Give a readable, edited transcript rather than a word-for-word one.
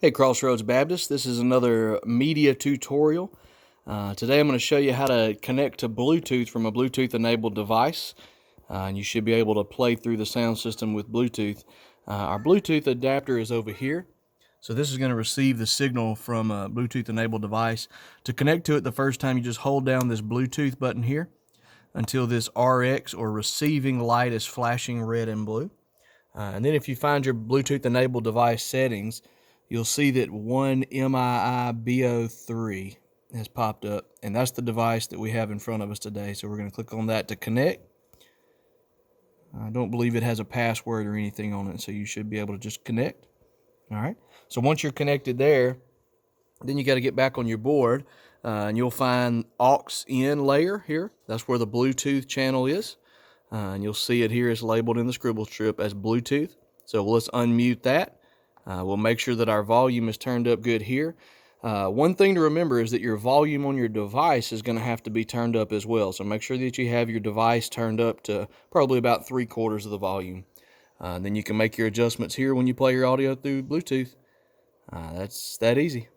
Hey Crossroads Baptist, this is another media tutorial. Today I'm going to show you how to connect to Bluetooth from a Bluetooth enabled device. And you should be able to play through the sound system with Bluetooth. Our Bluetooth adapter is over here. So this is going to receive the signal from a Bluetooth enabled device. To connect to it the first time, you just hold down this Bluetooth button here until this RX or receiving light is flashing red and blue. And then if you find your Bluetooth enabled device settings, you'll see that one MIIBO3 has popped up, and that's the device that we have in front of us today. So we're going to click on that to connect. I don't believe it has a password or anything on it, so you should be able to just connect. All right. So once you're connected there, then you got to get back on your board, and you'll find aux in layer here. That's where the Bluetooth channel is. And you'll see it here is labeled in the scribble strip as Bluetooth. So let's unmute that. We'll make sure that our volume is turned up good here. One thing to remember is that your volume on your device is going to have to be turned up as well. So make sure that you have your device turned up to probably about 3/4 of the volume. Then you can make your adjustments here when you play your audio through Bluetooth. That's that easy.